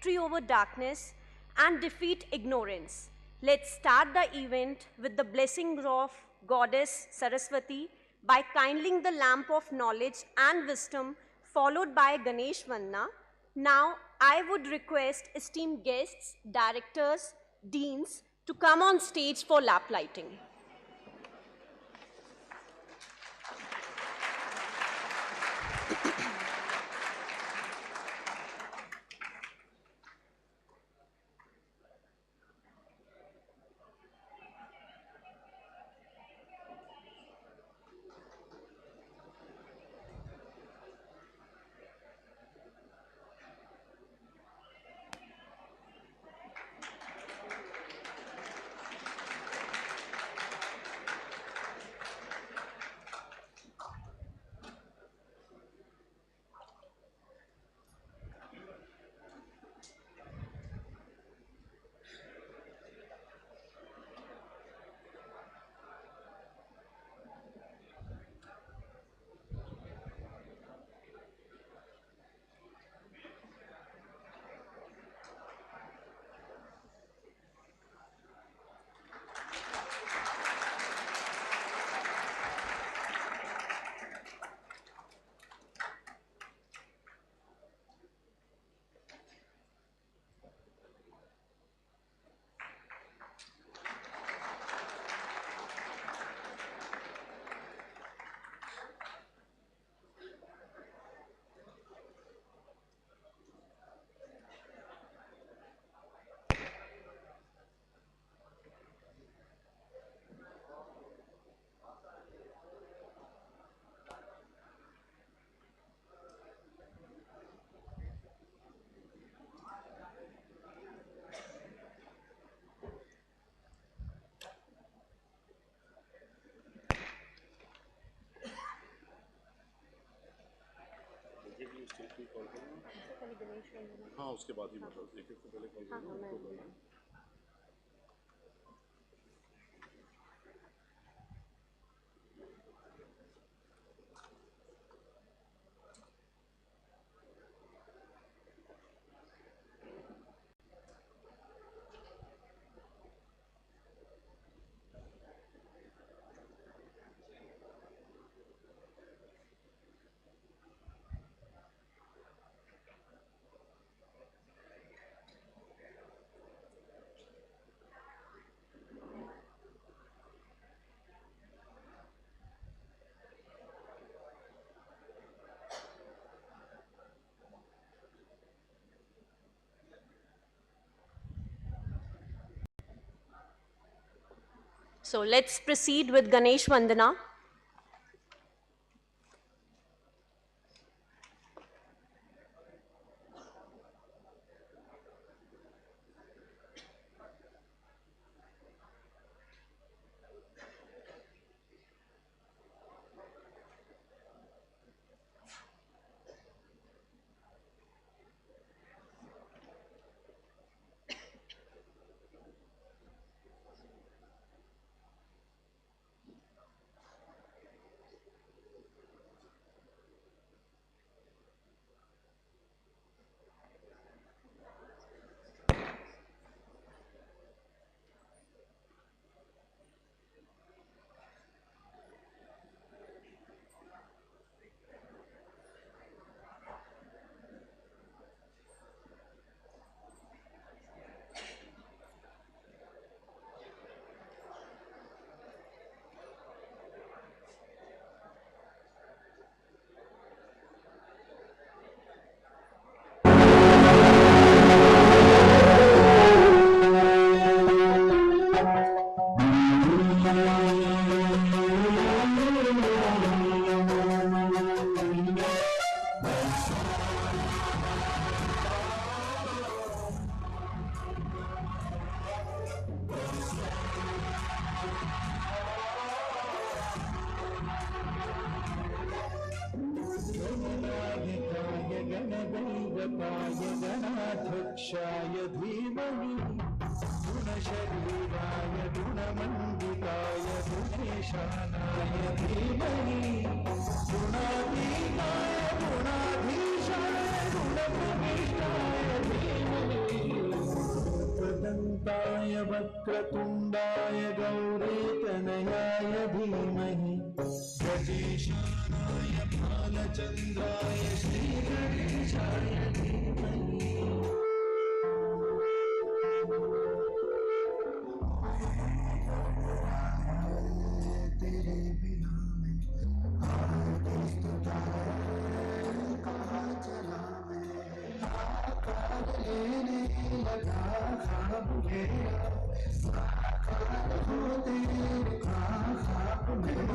victory over darkness, and defeat ignorance. Let's start the event with the blessings of Goddess Saraswati by kindling the lamp of knowledge and wisdom, followed by Ganesh Vandana. Now, I would request esteemed guests, directors, deans to come on stage for lamp lighting. हाँ उसके बाद ही मतलब एक से पहले call करना So let's proceed with Ganesh Vandana. गणाध्यक्षाय धीमहि गुणशरीराय गुणमण्डिताय गुणेशानाय धीमहि गुणातीताय गुणाधीशाय गुणप्रविष्टाय धीमहि वक्रतुण्डाय गौरीतनयाय धीमहि गजेशानाय भालचन्द्राय श्रीगणेशाय धीमहि तेरे बिना मैं किस कहाँ चला मैं आकार लेने लगा ख्वाब मेरा साकार होते कहाँ ख्वाब मेरा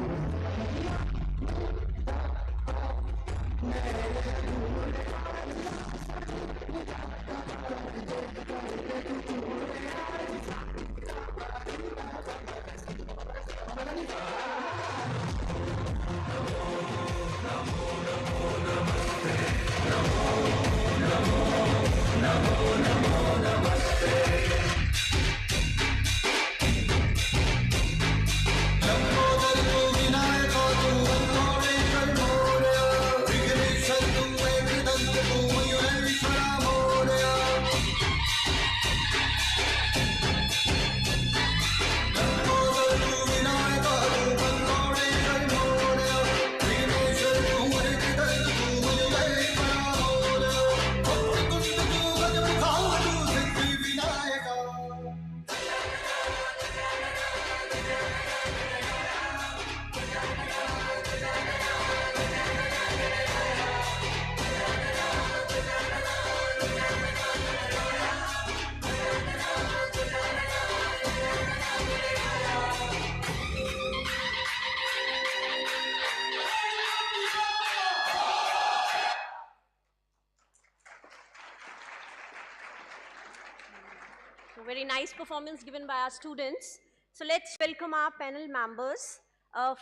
Very nice performance given by our students. So let's welcome our panel members.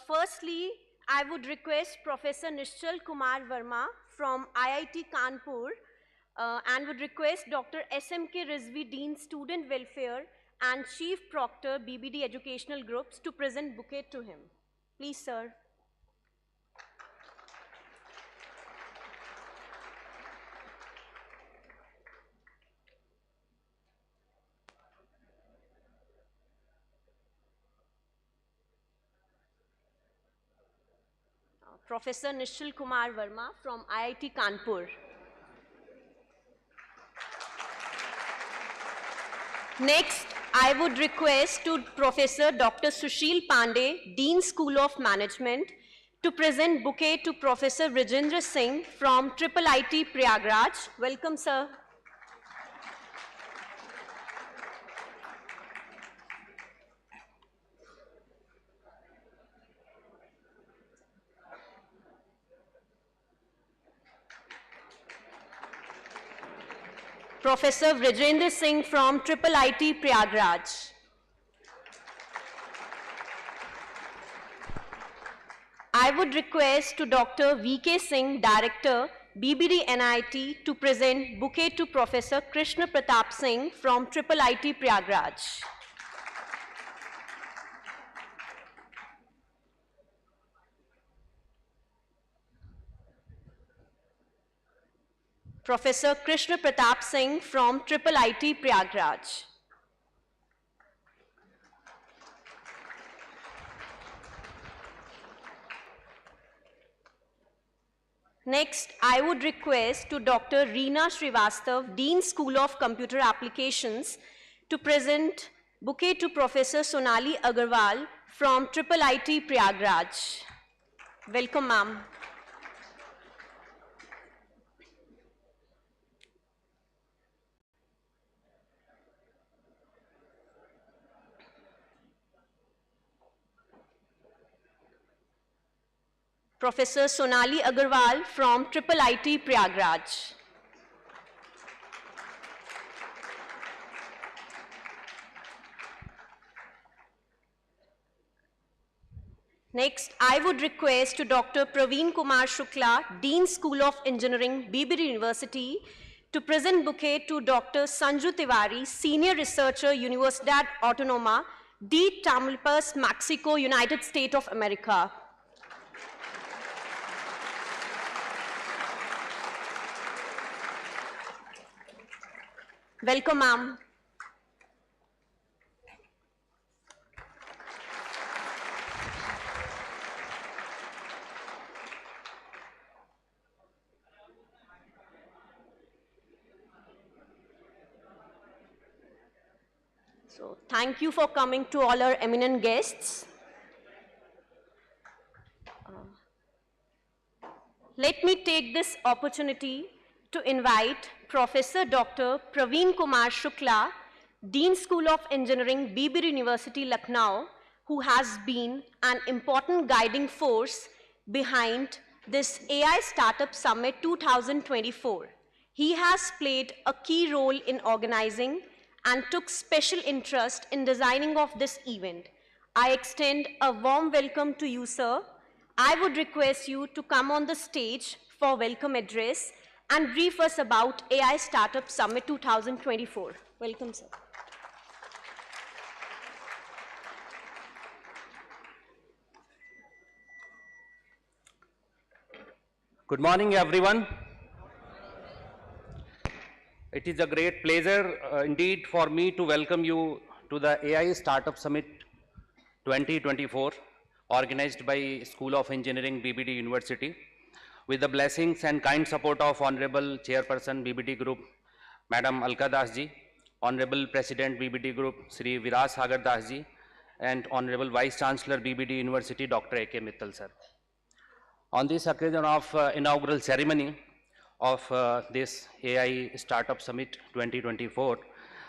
Firstly, I would request Professor Nishchal Kumar Verma from IIT Kanpur and would request Dr. SMK Rizvi, Dean Student Welfare and Chief Proctor, BBD Educational Groups, to present bouquet to him. Please, sir. Professor Nishchal Kumar Verma from IIT Kanpur. Next, I would request to Professor Dr. Sushil Pandey, Dean School of Management, to present bouquet to Professor Rajendra Singh from IIT Prayagraj. Welcome, sir. Professor Rajendra Singh from IIT Prayagraj. I would request to Dr. V.K. Singh, Director, BBD NIT, to present bouquet to Professor Krishna Pratap Singh from IIT Prayagraj. Professor Krishna Pratap Singh from IIT Prayagraj. Next, I would request to Dr. Reena Srivastav, Dean School of Computer Applications, to present bouquet to Professor Sonali Agarwal from IIT Prayagraj. Welcome, ma'am. Professor Sonali Agarwal from IIT Prayagraj. Next, I would request to Dr. Praveen Kumar Shukla, Dean School of Engineering, BBD University, to present bouquet to Dr. Sanju Tiwari, Senior Researcher, Universidad Autónoma de Tamaulipas, Mexico, United States of America. Welcome, ma'am. So thank you for coming to all our eminent guests. Let me take this opportunity to invite Professor Dr. Praveen Kumar Shukla, Dean School of Engineering, BBR University, Lucknow, who has been an important guiding force behind this AI Startup Summit 2024. He has played a key role in organizing and took special interest in designing of this event. I extend a warm welcome to you, sir. I would request you to come on the stage for welcome address and brief us about AI Startup Summit 2024. Welcome, sir. Good morning, everyone. It is a great pleasure indeed for me to welcome you to the AI Startup Summit 2024, organized by School of Engineering, BBD University, with the blessings and kind support of Honorable Chairperson, BBD Group, Madam Alka Das ji, Honorable President, BBD Group, Sri Viras Sagar Das ji, and Honorable Vice Chancellor, BBD University, Dr. A.K. Mittal, sir. On this occasion of inaugural ceremony of this AI Startup Summit 2024,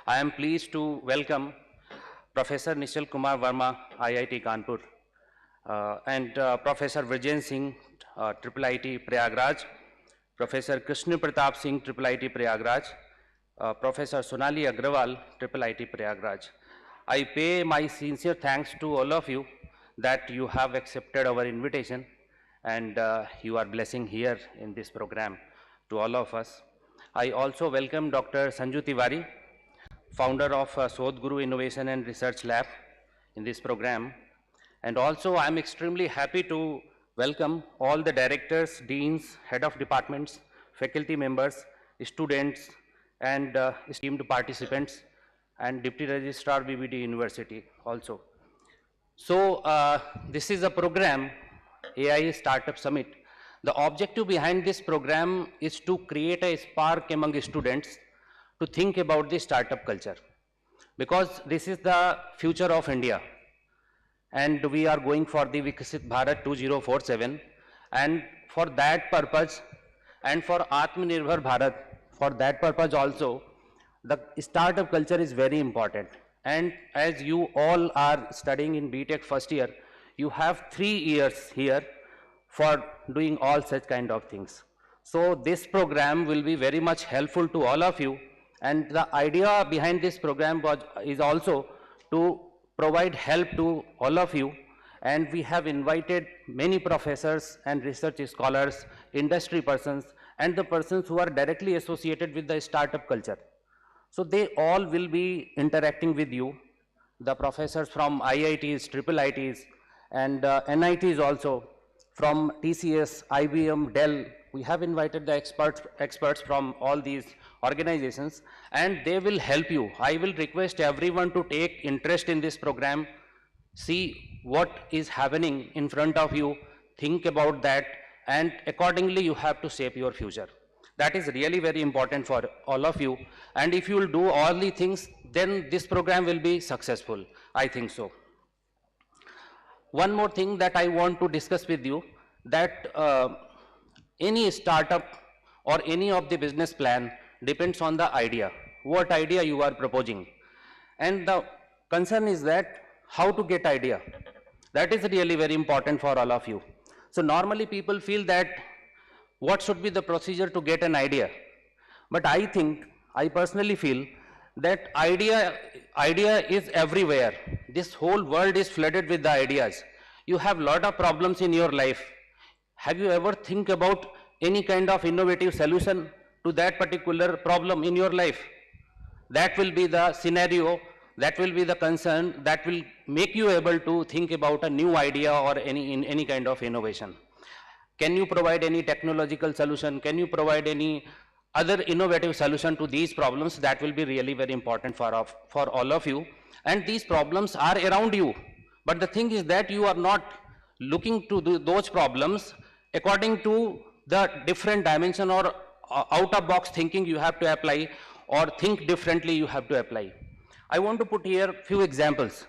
I am pleased to welcome Professor Nishal Kumar Verma, IIT Kanpur, and Professor Vijayan Singh, IIT Prayagraj, Professor Krishna Pratap Singh, IIT Prayagraj, Professor Sonali Agrawal, IIT Prayagraj. I pay my sincere thanks to all of you that you have accepted our invitation and you are blessing here in this program to all of us. I also welcome Dr. Sanju Tiwari, founder of Sodhguru Innovation and Research Lab in this program. And also I am extremely happy to welcome all the directors, deans, head of departments, faculty members, students, and esteemed participants, and Deputy Registrar BBD University also. So this is a program, AI Startup Summit. The objective behind this program is to create a spark among students to think about the startup culture, because this is the future of India and we are going for the Viksit Bharat 2047, and for that purpose and for Atmanirbhar Bharat, for that purpose also, the startup culture is very important. And as you all are studying in BTech first year, you have 3 years here for doing all such kind of things. So this program will be very much helpful to all of you, and the idea behind this program is also to provide help to all of you, and we have invited many professors and research scholars, industry persons, and the persons who are directly associated with the startup culture. So they all will be interacting with you, the professors from IITs, IIITs, and NITs also, from TCS, IBM, Dell. We have invited the experts from all these organizations, and they will help you. I will request everyone to take interest in this program, see what is happening in front of you, think about that, and accordingly you have to shape your future. That is really very important for all of you, and if you will do all the things, then this program will be successful. I think so. One more thing that I want to discuss with you, that any startup or any of the business plan depends on the idea, what idea you are proposing. And the concern is that how to get idea. That is really very important for all of you. So normally people feel that what should be the procedure to get an idea. But I personally feel that idea is everywhere. This whole world is flooded with the ideas. You have lot of problems in your life. Have you ever think about any kind of innovative solution to that particular problem in your life? That will be the scenario, that will be the concern, that will make you able to think about a new idea or any kind of innovation. Can you provide any technological solution? Can you provide any other innovative solution to these problems? That will be really very important for all of you. And these problems are around you. But the thing is that you are not looking to those problems according to the different dimension or out of box thinking you have to apply, or think differently you have to apply. I want to put here few examples.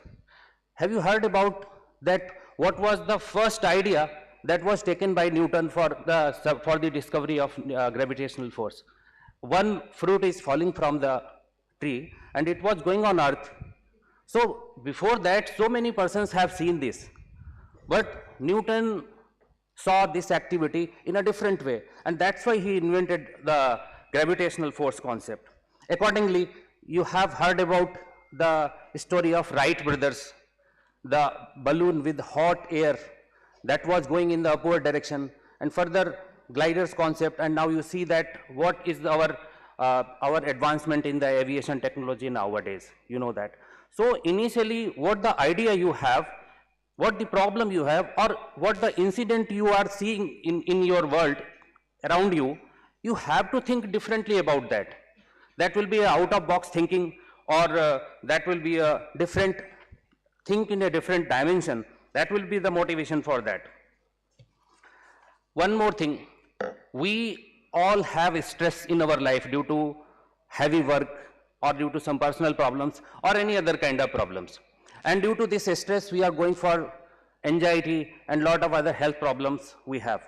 Have you heard about that? What was the first idea that was taken by Newton for the discovery of gravitational force? One fruit is falling from the tree and it was going on earth. So before that, so many persons have seen this. But Newton saw this activity in a different way, and that's why he invented the gravitational force concept. Accordingly, you have heard about the story of Wright brothers, the balloon with hot air that was going in the upward direction, and further gliders concept, and now you see that what is our advancement in the aviation technology nowadays, you know that. So initially, what the idea you have, what the problem you have, or what the incident you are seeing in your world around you, you have to think differently about that. That will be a out of box thinking, or that will be a different think in a different dimension. That will be the motivation for that. One more thing, we all have stress in our life due to heavy work or due to some personal problems or any other kind of problems. And due to this stress, we are going for anxiety and lot of other health problems we have.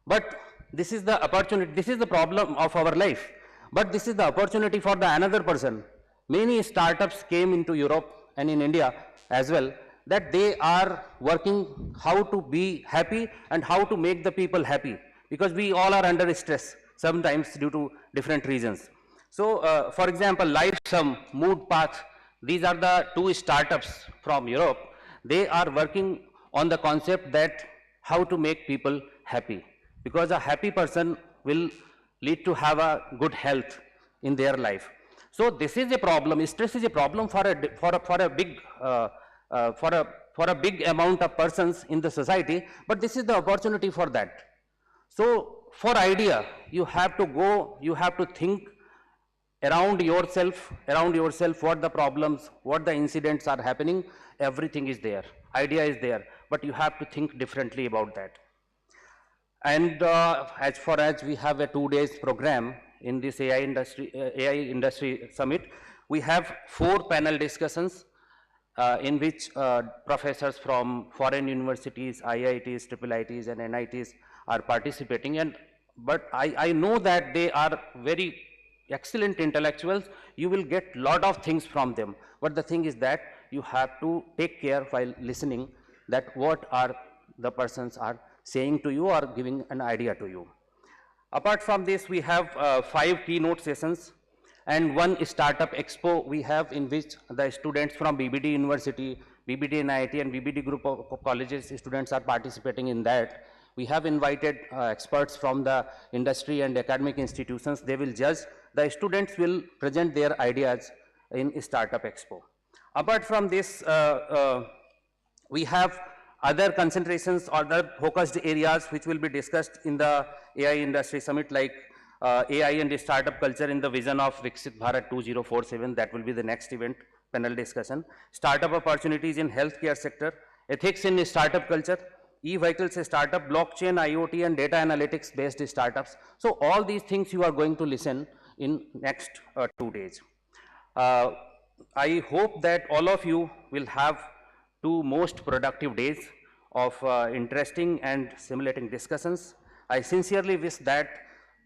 But this is the opportunity, this is the problem of our life. But this is the opportunity for the another person. Many startups came into Europe and in India as well, that they are working how to be happy and how to make the people happy, because we all are under stress sometimes due to different reasons. So for example, Lifesum, Mood Path, these are the two startups from Europe. They are working on the concept that how to make people happy, because a happy person will lead to have a good health in their life. So this is a problem. Stress is a problem for a big amount of persons in the society, but this is the opportunity for that. So for idea, you have to go, you have to think around yourself, what the problems, what the incidents are happening, everything is there. Idea is there, but you have to think differently about that. And as far as we have a 2 days program in this AI industry summit, we have 4 panel discussions in which professors from foreign universities, IITs, IIITs and NITs are participating. But I know that they are very excellent intellectuals. You will get lot of things from them. But the thing is that you have to take care while listening that what are the persons are saying to you or giving an idea to you. Apart from this, we have 5 keynote sessions and 1 startup expo we have, in which the students from BBD University, BBD NIT and BBD group of colleges students are participating in that. We have invited experts from the industry and academic institutions. They will judge. The students will present their ideas in startup expo. Apart from this, we have other concentrations or other focused areas which will be discussed in the AI industry summit, like AI and startup culture in the vision of Viksit Bharat 2047. That will be the next event, panel discussion. Startup opportunities in healthcare sector, ethics in startup culture, e-vehicles startup, blockchain, IoT and data analytics based startups. So all these things you are going to listen in next 2 days. I hope that all of you will have 2 most productive days of interesting and stimulating discussions. I sincerely wish that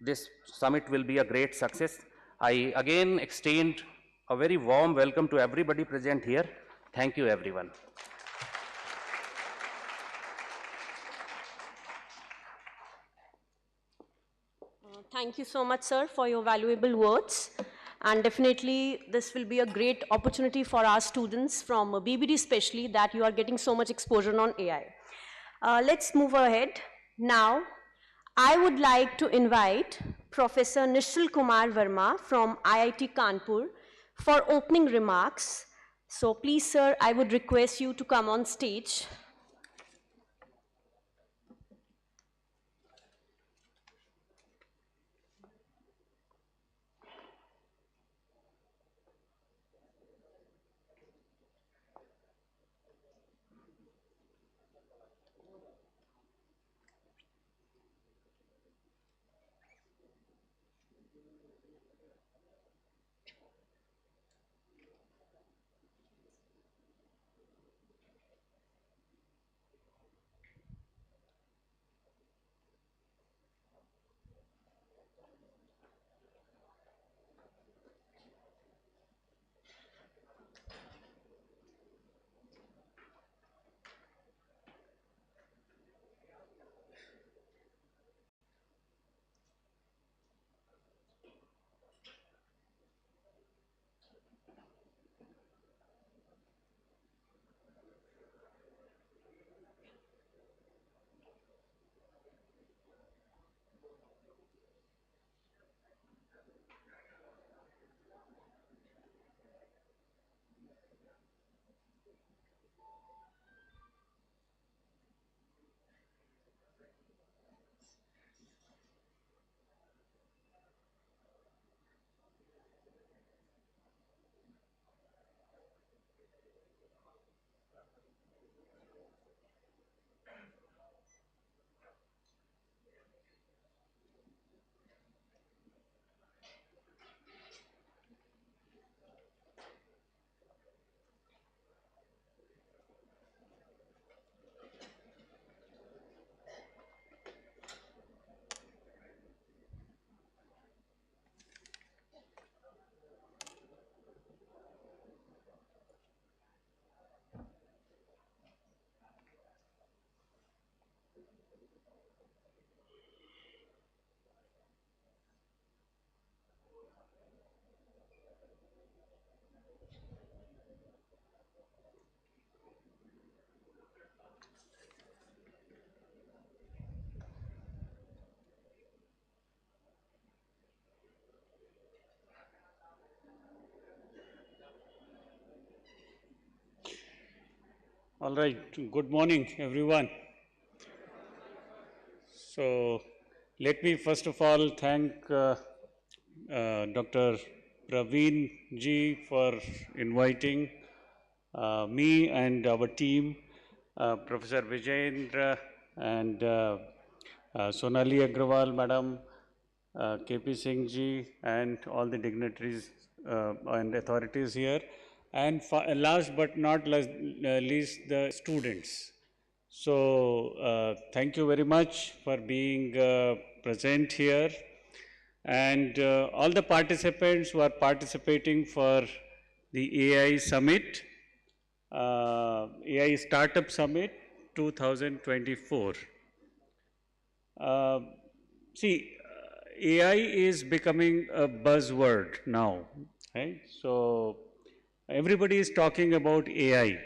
this summit will be a great success. I again extend a very warm welcome to everybody present here. Thank you, everyone. Thank you so much, sir, for your valuable words. And definitely, this will be a great opportunity for our students from BBD especially, that you are getting so much exposure on AI. Let's move ahead. Now, I would like to invite Professor Nishal Kumar Verma from IIT Kanpur for opening remarks. So please, sir, I would request you to come on stage. All right, good morning, everyone. So, let me first of all thank Dr. Praveen ji for inviting me and our team, Professor Vijayendra and Sonali Agrawal, Madam, KP Singh ji, and all the dignitaries and authorities here, and last but not least, the students. So, thank you very much for being present here, and all the participants who are participating for the AI Summit, AI Startup Summit 2024. Uh, See, AI is becoming a buzzword now, right? So everybody is talking about AI.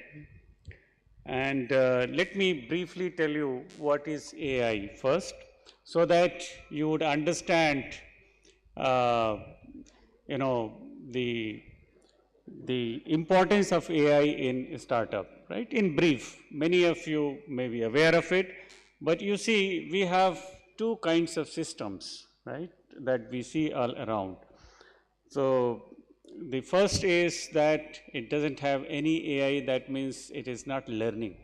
And let me briefly tell you what is AI first, so that you would understand, uh, you know, the the importance of AI in startup, right? In brief, many of you may be aware of it, but you see, we have two kinds of systems, right, that we see all around. So the first is that it doesn't have any AI, that means it is not learning.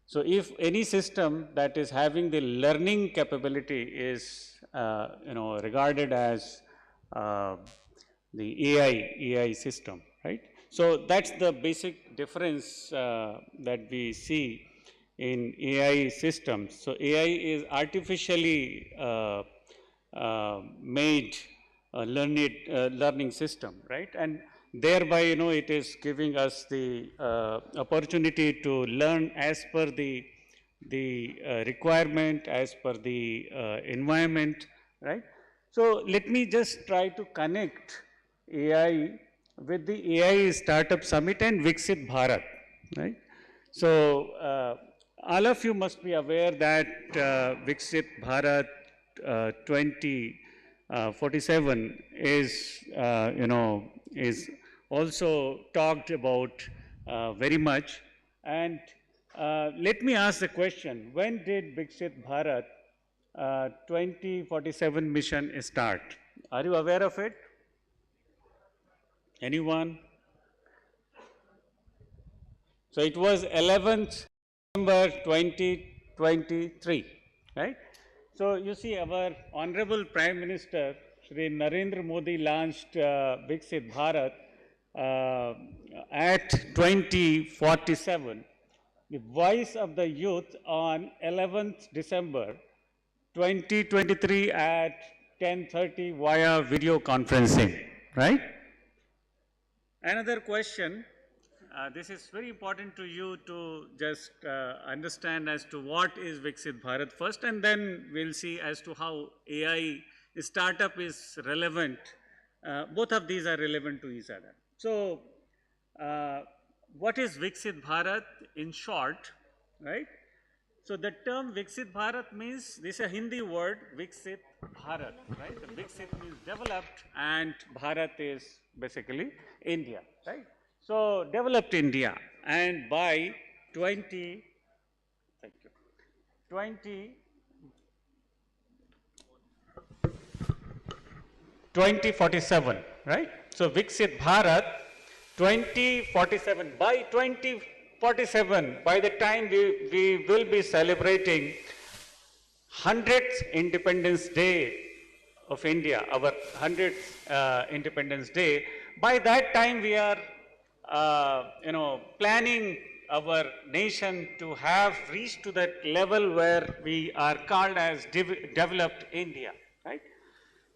So if any system that is having the learning capability is, regarded as uh, the AI system, right? So that's the basic difference that we see in AI systems. So AI is artificially made a learning system, right? And thereby, it is giving us the opportunity to learn as per the requirement, as per the environment, right? So let me just try to connect AI with the AI Startup Summit and Viksit Bharat, right? So all of you must be aware that Viksit Bharat 2047 is, is also talked about very much. And let me ask the question, when did Viksit Bharat 2047 mission start? Are you aware of it? Anyone? So it was 11th December 2023, right? So you see, our Honorable Prime Minister, Shri Narendra Modi, launched Viksit Bharat at 2047, the voice of the youth, on 11th December 2023 at 10:30 via video conferencing, right? Another question, this is very important to you to just understand as to what is Viksit Bharat first, and then we'll see as to how AI startup is relevant. Both of these are relevant to each other. So, what is Viksit Bharat in short, right? So the term Viksit Bharat means, this is a Hindi word, Viksit Bharat, right? The Viksit means developed and Bharat is basically India, right? So developed India, and by 2047, right? So Viksit Bharat 2047, by 2047, by the time we will be celebrating 100th Independence Day of India, our 100th Independence Day. By that time, we are, planning our nation to have reached to that level where we are called as developed India, right?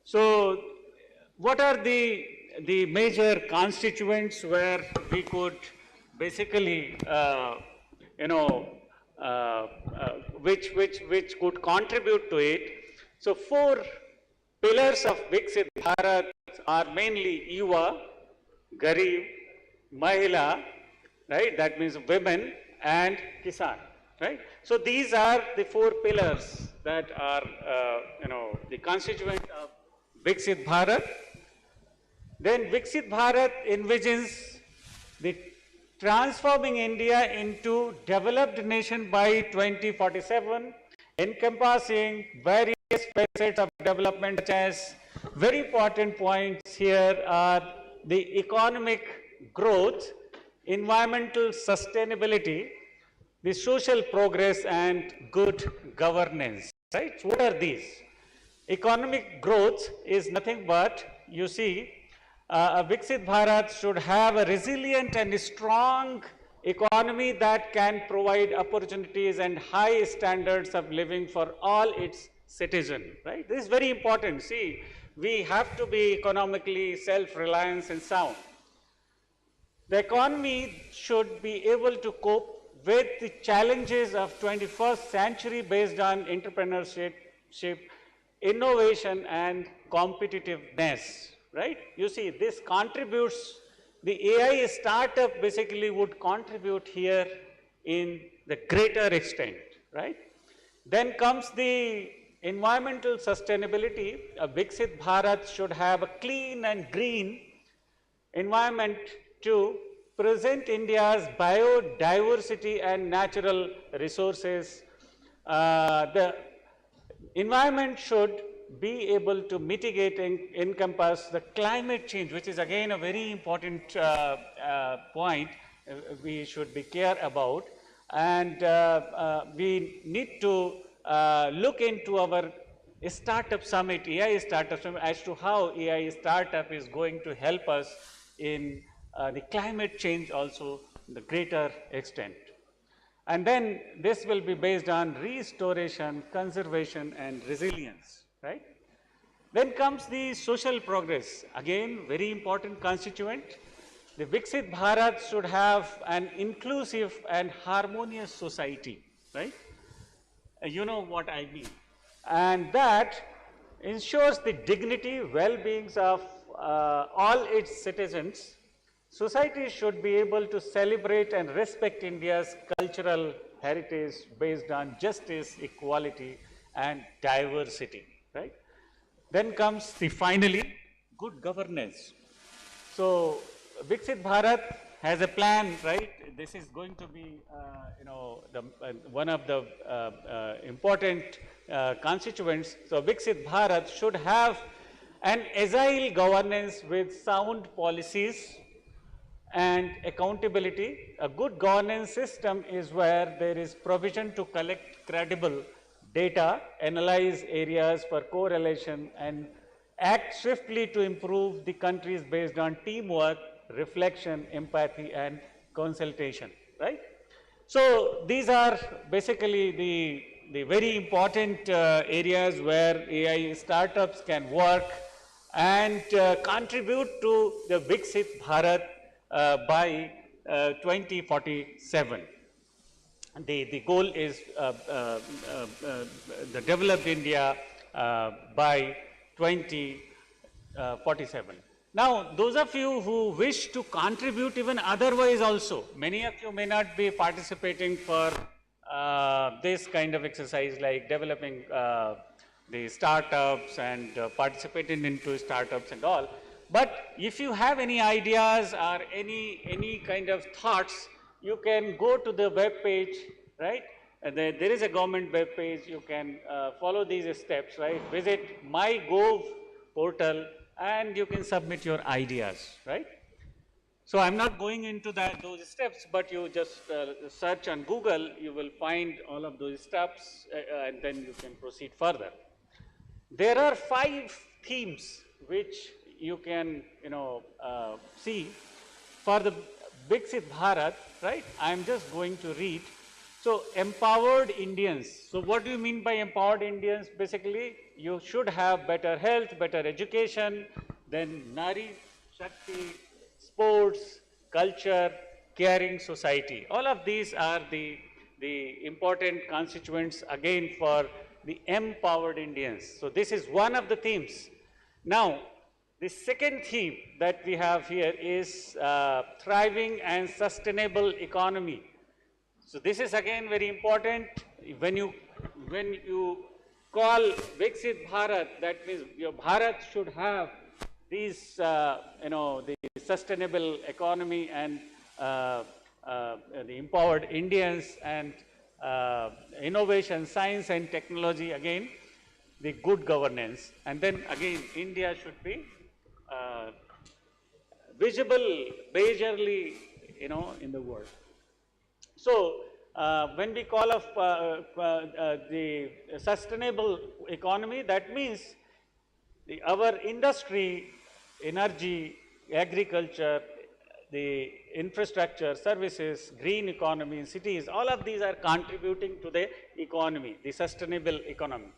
So, what are the major constituents where we could basically, which could contribute to it? So, four pillars of Viksit Bharat are mainly Yuva, Garib, Mahila, right? That means women, and Kisan, right? So these are the four pillars that are, the constituent of Viksit Bharat. Then Viksit Bharat envisions the transforming India into developed nation by 2047, encompassing various facets of development, such as very important points here are the economic growth, environmental sustainability, the social progress, and good governance, right? So what are these? Economic growth is nothing but, you see, a Viksit Bharat should have a resilient and strong economy that can provide opportunities and high standards of living for all its citizens, right? This is very important. See, we have to be economically self-reliant and sound. The economy should be able to cope with the challenges of 21st century based on entrepreneurship, innovation, and competitiveness, right? You see, this contributes, the AI startup basically would contribute here in the greater extent, right? Then comes the environmental sustainability. A Viksit Bharat should have a clean and green environment to present India's biodiversity and natural resources. The environment should be able to mitigate and encompass the climate change, which is again a very important point we should be care about. And we need to look into our startup summit, AI startup summit, as to how AI startup is going to help us in the climate change also the greater extent. And then this will be based on restoration, conservation, and resilience, right? Then comes the social progress, again very important constituent. The Viksit Bharat should have an inclusive and harmonious society, right? You know what I mean. And that ensures the dignity, well-beings of all its citizens. Society should be able to celebrate and respect India's cultural heritage based on justice, equality, and diversity, right? Then comes the finally, good governance. So, Viksit Bharat has a plan, right? This is going to be, one of the important constituents. So, Viksit Bharat should have an agile governance with sound policies and accountability. A good governance system is where there is provision to collect credible data, analyze areas for correlation, and act swiftly to improve the countries based on teamwork, reflection, empathy, and consultation, right? So these are basically the very important areas where AI startups can work and contribute to the Viksit Bharat by 2047. The goal is the developed India by 2047. Now, those of you who wish to contribute even otherwise also, many of you may not be participating for this kind of exercise like developing the startups and participating into startups and all. But if you have any ideas or any kind of thoughts, you can go to the web page, right? There is a government web page. You can follow these steps, right? Visit MyGov portal and you can submit your ideas, right? So I'm not going into those steps, but you just search on Google, you will find all of those steps and then you can proceed further. There are 5 themes which you can, see for the Viksit Bharat, right? I'm just going to read. So, empowered Indians. So, what do you mean by empowered Indians? Basically, you should have better health, better education, then Nari Shakti, sports, culture, caring society. All of these are the important constituents again for the empowered Indians. So, this is one of the themes. Now, the second theme that we have here is thriving and sustainable economy. So this is again very important. When you call Viksit Bharat, that means your Bharat should have these, the sustainable economy and the empowered Indians and innovation, science and technology, again, the good governance. And then again, India should be visible majorly, in the world. So, when we call of the sustainable economy, that means our industry, energy, agriculture, the infrastructure, services, green economy, cities, all of these are contributing to the economy, the sustainable economy.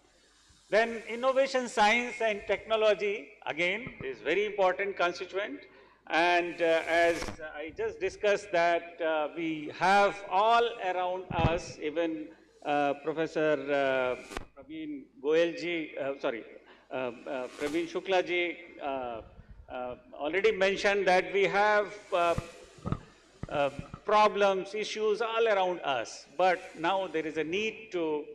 Then innovation, science and technology, again, is very important constituent. And as I just discussed that we have all around us, even Professor Praveen Goyalji, Praveen Shuklaji already mentioned that we have problems, issues all around us. But now there is a need to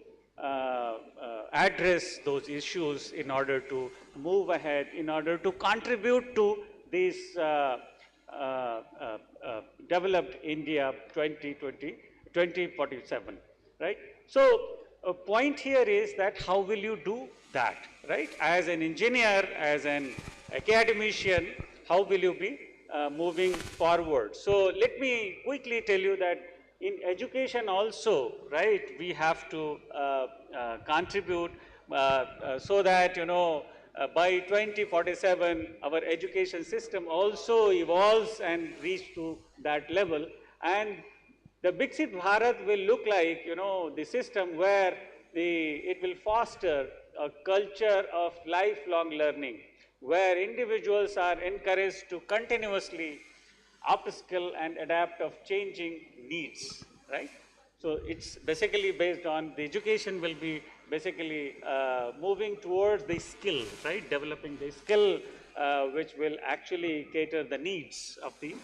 address those issues in order to move ahead, in order to contribute to this developed India 2047, right? So a point here is that how will you do that, right? As an engineer, as an academician, how will you be moving forward? So let me quickly tell you that in education also, right, we have to contribute so that, by 2047, our education system also evolves and reach to that level. And the Viksit Bharat will look like, the system where it will foster a culture of lifelong learning, where individuals are encouraged to continuously upskill and adapt of changing needs, right? So it's basically based on the education will be basically moving towards the skill, right? Developing the skill which will actually cater the needs of the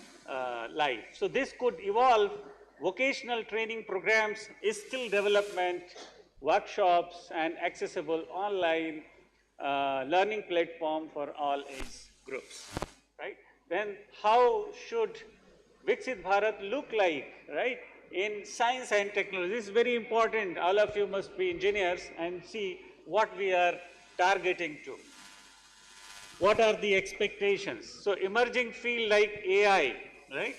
life. So this could evolve vocational training programs, skill development, workshops and accessible online learning platform for all age groups, right? Then how should Viksit Bharat look like, right? In science and technology, this is very important. All of you must be engineers and see what we are targeting to. What are the expectations? So emerging field like AI, right?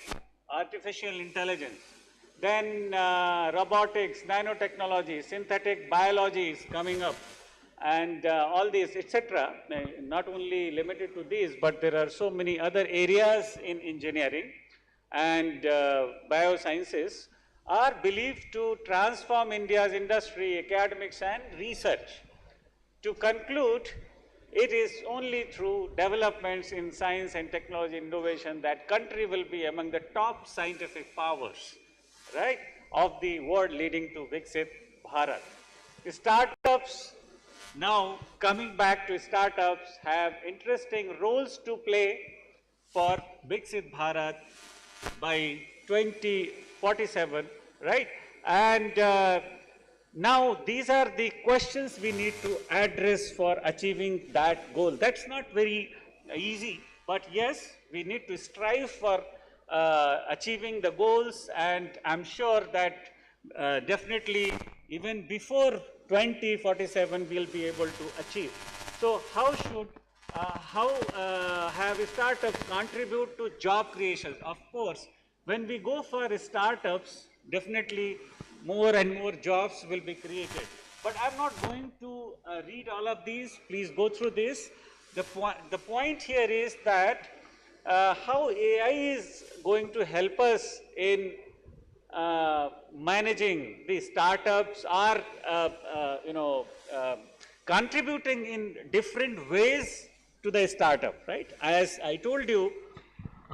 Artificial intelligence. Then robotics, nanotechnology, synthetic biology is coming up. And all these, etc. Not only limited to these, but there are so many other areas in engineering and biosciences are believed to transform India's industry, academics and research. To conclude, it is only through developments in science and technology innovation that country will be among the top scientific powers, right, of the world, leading to Viksit Bharat. Startups, now coming back to startups, have interesting roles to play for Viksit Bharat by 2047, right? And now these are the questions we need to address for achieving that goal. That's not very easy, but yes, we need to strive for achieving the goals, and I'm sure that definitely even before 2047 we'll be able to achieve. So how have startups contribute to job creation? Of course, when we go for startups, definitely more and more jobs will be created. But I'm not going to read all of these. Please go through this. The point here is that how AI is going to help us in managing the startups are, contributing in different ways to the startup, right? As I told you,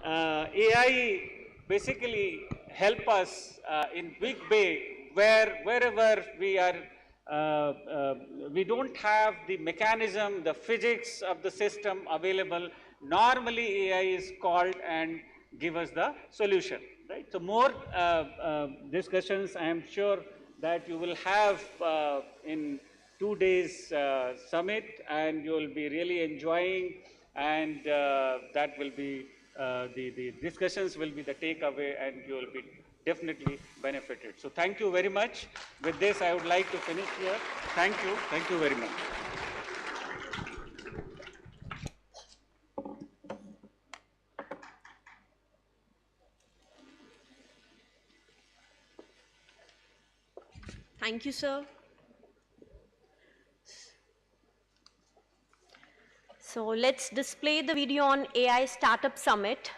AI basically help us in big way wherever we are, we don't have the mechanism, the physics of the system available. Normally AI is called and give us the solution, right? So more discussions I am sure that you will have in 2 days summit, and you will be really enjoying, and that will be the discussions will be the takeaway, and you will be definitely benefited. So thank you very much. With this, I would like to finish here. Thank you. Thank you very much. Thank you, sir. So let's display the video on AI Startup Summit.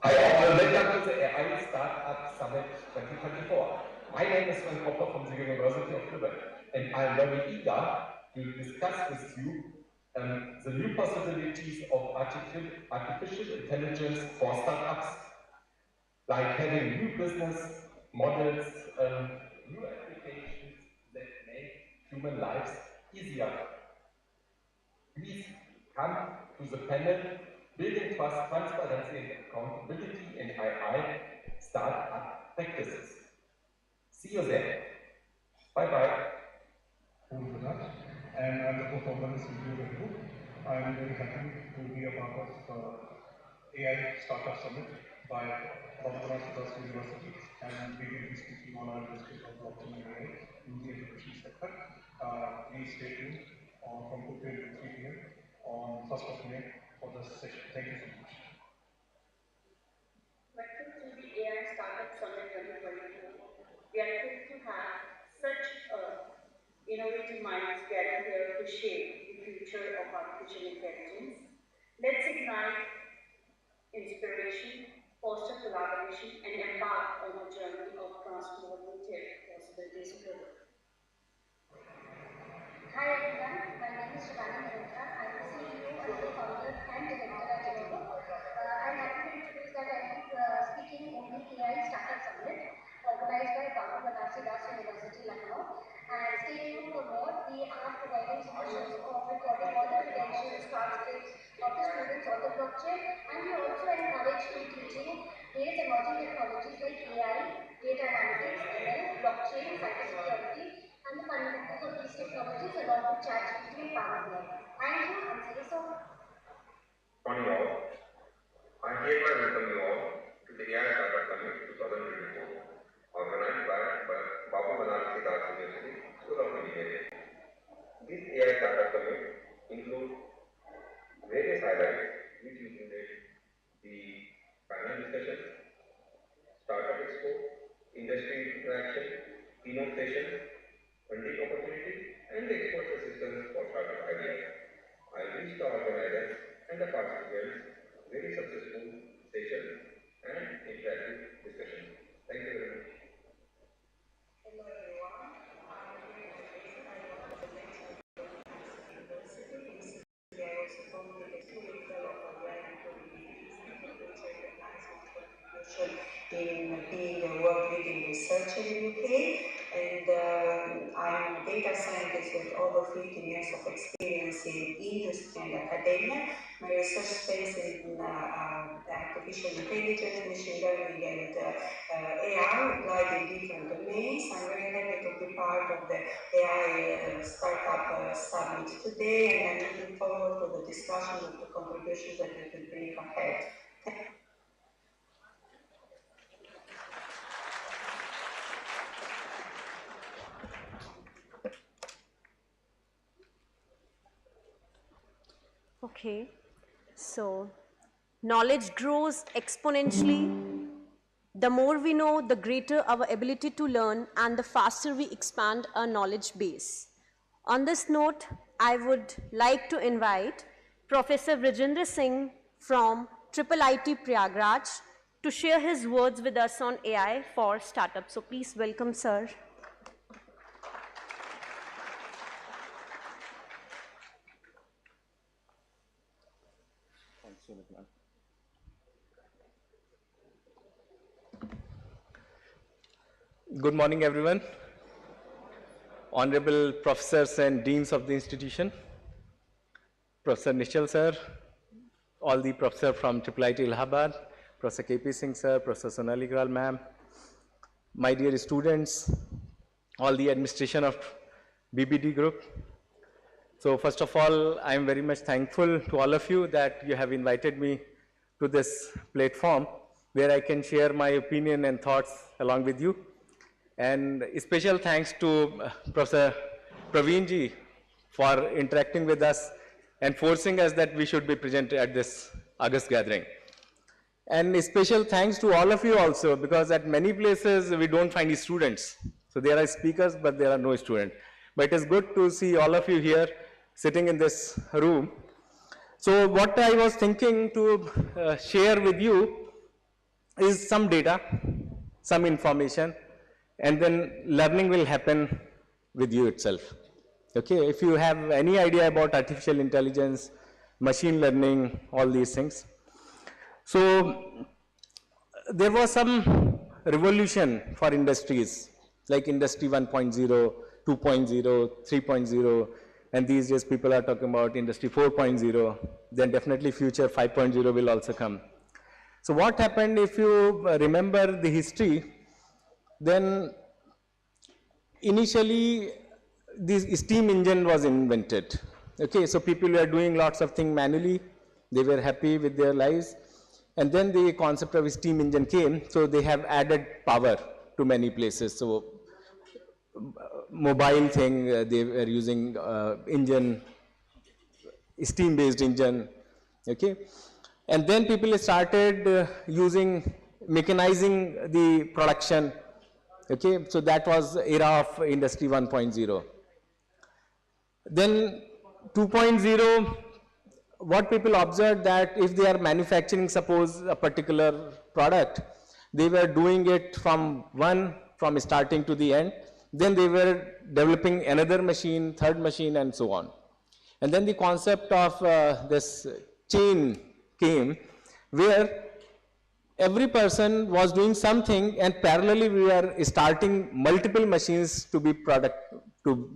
Hi all, welcome to the AI Startup Summit 2024. My name is Frank Popper from the University of Lübeck, and I'm very eager to discuss with you the new possibilities of artificial intelligence for startups, like having new business models, new applications that make human lives easier. Please come to the panel Building Trust, Transparency and Accountability in AI Startup Practices. See you there. Bye-bye. And I'm the co-founder of the group. I'm very happy to be a part of AI Startup Summit by Promotional University, and we will be speaking on our industry of blockchain and AI in the education sector. Please stay tuned from 2 p.m. to 3 p.m. on 1st of May for this session. Thank you so much. Welcome to the AI Startup Summit 2024. We are thrilled to have such innovative minds gathered here to shape the future of artificial intelligence. Let's ignite inspiration, foster collaboration, and embark on a journey of transformative possibilities together. Hi everyone, my name is Shivani Malhotra. I'm the CEO and co-founder and director at Lenovo. I'm happy to introduce that I will be speaking in the AI Startup Summit organized by Babu Banarsi Das University, Lucknow. And stay tuned for more. We are providing solutions of recording all the credentials, transcripts of the students on the blockchain, and we also encourage you teaching various emerging technologies like AI, data analytics, ML, blockchain, cybersecurity, and the fundamentals of these technologies along with ChatGPT and Power BI. Thank you and see you soon. Morning all. I hereby welcome you all to the AI Startup Summit 2024, organized by Babu Banarsi Das University, School of Engineering. This AI Startup Summit includes various highlights which included the panel discussion, startup expo, industry interaction, keynote session, funding opportunities, and expert assistance for startup ideas. I wish the organizers and the participants very successful session and interactive discussion. Thank you very much. Hello everyone, I'm Jason. I work at the University. Recently, I also formed the curriculum of AI and communities, which recognize my contribution in being a world-leading researcher in UK. And I'm a data scientist with over 15 years of experience in industry and academia. My research space in artificial intelligence, machine learning, and AI applied in different domains. I'm very happy to be part of the AI Startup Summit today, and I'm looking forward to the discussion of the contributions that we could bring ahead. Okay. So, knowledge grows exponentially. The more we know, the greater our ability to learn and the faster we expand our knowledge base. On this note, I would like to invite Professor Rajendra Singh from IIIT Prayagraj to share his words with us on AI for startups. So please welcome, sir. Good morning, everyone. Honorable professors and deans of the institution, Professor Nishal sir, all the professors from IIIT Allahabad, Professor KP Singh sir, Professor Sonali Gral ma'am, my dear students, all the administration of BBD group. So first of all, I am very much thankful to all of you that you have invited me to this platform where I can share my opinion and thoughts along with you. And special thanks to Professor Praveen ji for interacting with us and forcing us that we should be present at this August gathering. And special thanks to all of you also, because at many places we don't find students. So there are speakers, but there are no students. But it is good to see all of you here sitting in this room. So what I was thinking to share with you is some data, some information, and then learning will happen with you itself. Okay, if you have any idea about artificial intelligence, machine learning, all these things. So there was some revolution for industries like Industry 1.0, 2.0, 3.0, and these days people are talking about Industry 4.0, then definitely future 5.0 will also come. So what happened, if you remember the history, then initially this steam engine was invented. Okay, so people were doing lots of things manually, they were happy with their lives, and then the concept of steam engine came, so they have added power to many places. So mobile thing, they were using engine, steam-based engine, okay? And then people started using, mechanizing the production, okay? So that was era of Industry 1.0. Then 2.0, what people observed that if they are manufacturing, suppose a particular product, they were doing it from starting to the end, then they were developing another machine, third machine, and so on. And then the concept of this chain came, where every person was doing something, and parallelly we were starting multiple machines to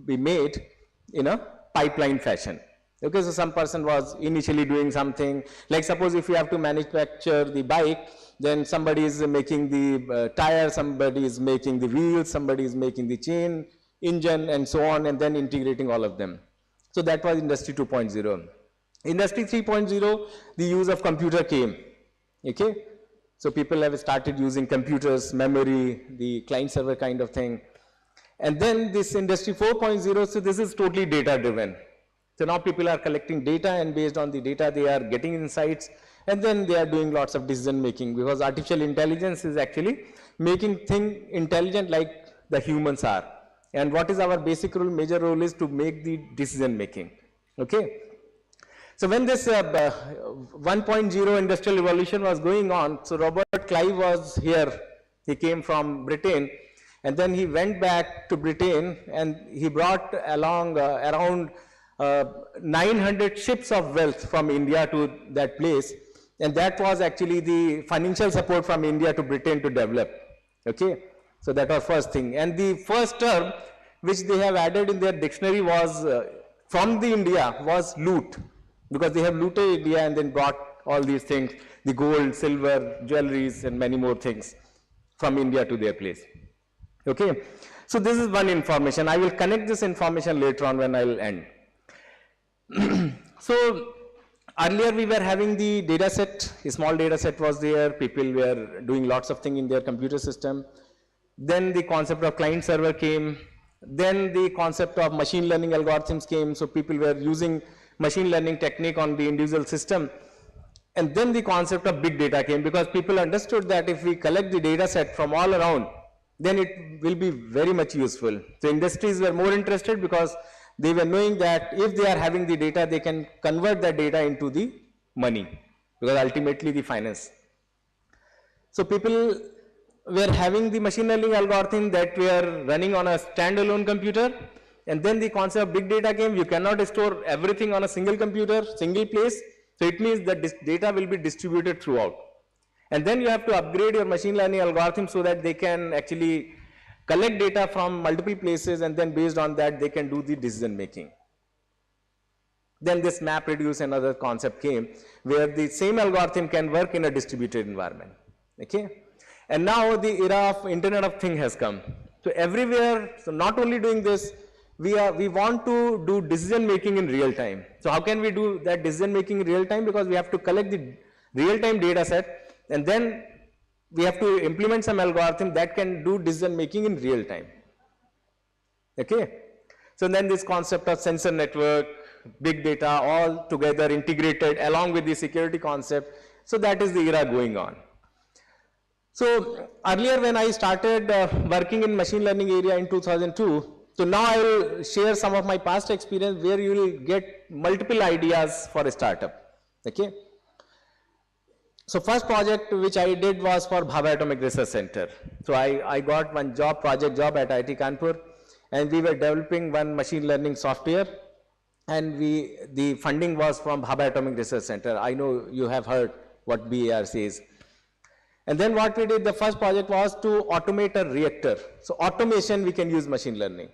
be made in a pipeline fashion. Okay, so some person was initially doing something, like suppose if you have to manufacture the bike, then somebody is making the tire, somebody is making the wheels, somebody is making the chain, engine, and so on, and then integrating all of them. So that was Industry 2.0. Industry 3.0, the use of computer came, okay? So people have started using computers, memory, the client server kind of thing. And then this Industry 4.0, so this is totally data driven. So now people are collecting data, and based on the data they are getting insights, and then they are doing lots of decision making, because artificial intelligence is actually making things intelligent like the humans are. And what is our basic role, major role is to make the decision making, okay? So when this 1.0 industrial revolution was going on, so Robert Clive was here, he came from Britain, and then he went back to Britain, and he brought along around 900 ships of wealth from India to that place, and that was actually the financial support from India to Britain to develop, okay? So that was first thing. And the first term which they have added in their dictionary was, from the India, was loot, because they have looted India and then brought all these things, the gold, silver, jewelries, and many more things from India to their place, okay? So this is one information. I will connect this information later on when I will end. So earlier we were having the data set, a small data set was there, people were doing lots of things in their computer system. Then the concept of client server came, then the concept of machine learning algorithms came, so people were using machine learning technique on the individual system. And then the concept of big data came, because people understood that if we collect the data set from all around, then it will be very much useful. So industries were more interested because they were knowing that if they are having the data, they can convert that data into the money, because ultimately the finance. So people were having the machine learning algorithm that were running on a standalone computer, and then the concept of big data came. You cannot store everything on a single computer, single place, so it means that this data will be distributed throughout. And then you have to upgrade your machine learning algorithm so that they can actually collect data from multiple places, and then based on that they can do the decision making. Then this map reduce and other concept came, where the same algorithm can work in a distributed environment. Okay? And now the era of Internet of Things has come. So everywhere, so not only doing this, we want to do decision making in real time. So how can we do that decision making in real time? Because we have to collect the real time data set, and then we have to implement some algorithm that can do decision making in real time. Okay? So then this concept of sensor network, big data, all together integrated along with the security concept. So that is the era going on. So earlier when I started working in machine learning area in 2002, so now I will share some of my past experience where you will get multiple ideas for a startup. Okay? So first project which I did was for Bhabha Atomic Research Center. So I got one project job at IIT Kanpur, and we were developing one machine learning software, and the funding was from Bhabha Atomic Research Center. I know you have heard what BAR says. And then what we did, the first project was to automate a reactor. So automation, we can use machine learning.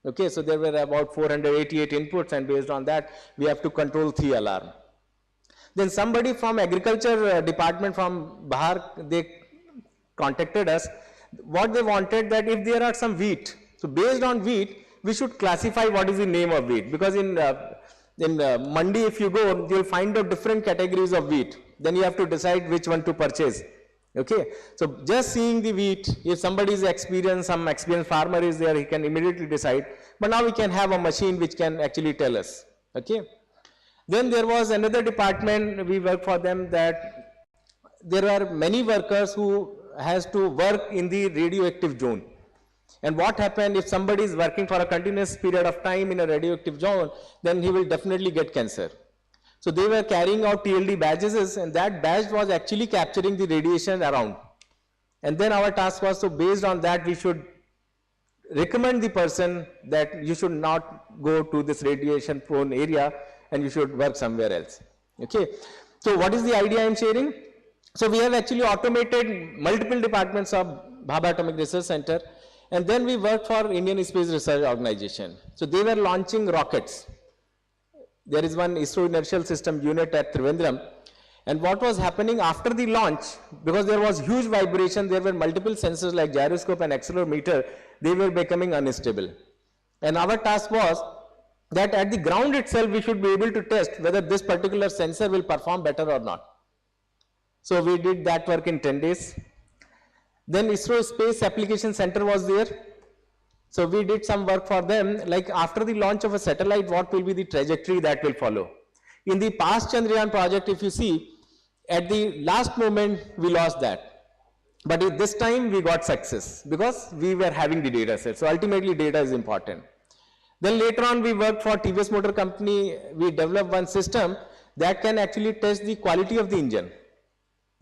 Okay, so there were about 488 inputs, and based on that, we have to control 3 alarms. Then somebody from agriculture department from Bahar, they contacted us. What they wanted, that if there are some wheat, so based on wheat, we should classify what is the name of wheat, because in Mandi, if you go, you'll find out different categories of wheat. Then you have to decide which one to purchase. Okay, so just seeing the wheat, if somebody is experienced, some experienced farmer is there, he can immediately decide. But now we can have a machine which can actually tell us. Okay. Then there was another department, we work for them, that there are many workers who has to work in the radioactive zone. And what happened if somebody is working for a continuous period of time in a radioactive zone, then he will definitely get cancer. So they were carrying out TLD badges, and that badge was actually capturing the radiation around. And then our task was, so based on that, we should recommend the person that you should not go to this radiation prone area, and you should work somewhere else. Okay. So what is the idea I am sharing? So we have actually automated multiple departments of Bhabha Atomic Research Center, and then we worked for Indian Space Research Organization. So they were launching rockets. There is one ISRO inertial system unit at Trivandrum, and what was happening after the launch, because there was huge vibration, there were multiple sensors like gyroscope and accelerometer, they were becoming unstable. And our task was that at the ground itself, we should be able to test whether this particular sensor will perform better or not. So we did that work in 10 days. Then ISRO Space Application Center was there. So we did some work for them, like after the launch of a satellite, what will be the trajectory that will follow. In the past Chandrayaan project, if you see, at the last moment, we lost that. But this time we got success because we were having the data set. So ultimately data is important. Then later on we worked for TVS Motor Company. We developed one system that can actually test the quality of the engine.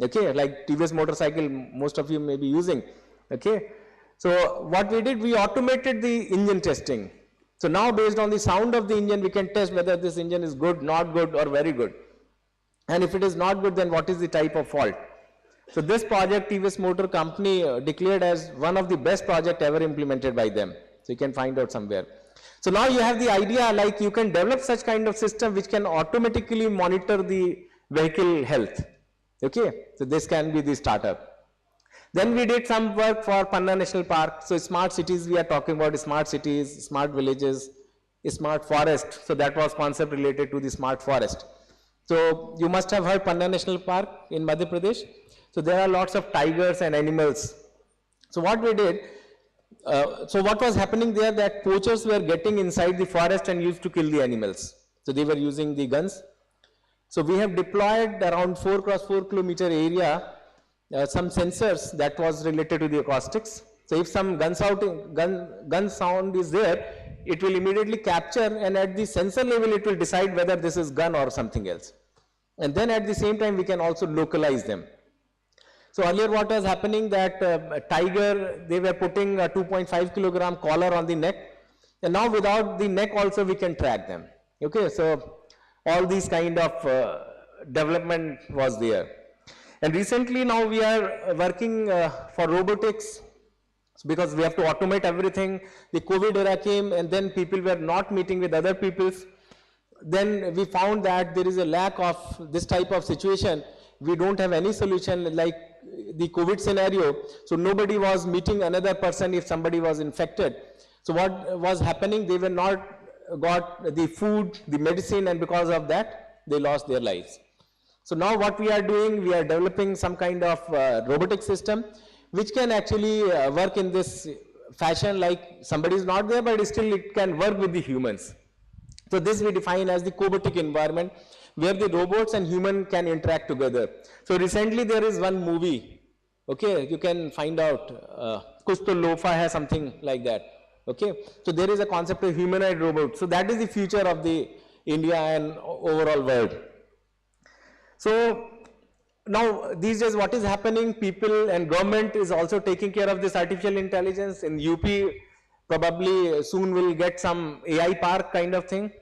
Okay, like TVS motorcycle, most of you may be using. Okay, so what we did, we automated the engine testing. So now based on the sound of the engine, we can test whether this engine is good, not good, or very good. And if it is not good, then what is the type of fault? So this project, TVS Motor Company declared as one of the best projects ever implemented by them. So you can find out somewhere. So now you have the idea, like you can develop such kind of system which can automatically monitor the vehicle health. Okay, so this can be the startup. Then we did some work for Panna National Park. So smart cities, we are talking about smart cities, smart villages, smart forest. So that was concept related to the smart forest. So you must have heard Panna National Park in Madhya Pradesh. So there are lots of tigers and animals. So what we did, so what was happening there, that poachers were getting inside the forest and used to kill the animals. So they were using the guns. So we have deployed around 4 cross 4 kilometer area, some sensors that was related to the acoustics. So if some gun sound is there, it will immediately capture, and at the sensor level it will decide whether this is gun or something else. And then at the same time we can also localize them. So earlier what was happening that tiger, they were putting a 2.5 kilogram collar on the neck, and now without the neck also we can track them. Okay, so all these kind of development was there. And recently now we are working for robotics, because we have to automate everything. The COVID era came and then people were not meeting with other people. Then we found that there is a lack of this type of situation. We don't have any solution like the COVID scenario. So nobody was meeting another person if somebody was infected. So what was happening, they were not got the food, the medicine, and because of that, they lost their lives. So now what we are doing, we are developing some kind of robotic system which can actually work in this fashion, like somebody is not there, but still it can work with the humans. So this we define as the cobotic environment, where the robots and human can interact together. So recently there is one movie, okay, you can find out, Kuch To Lofa hai, something like that. Okay, so there is a concept of humanoid robot. So that is the future of the India and overall world. So now these days what is happening, people and government is also taking care of this artificial intelligence. In UP probably soon we'll get some AI park kind of thing.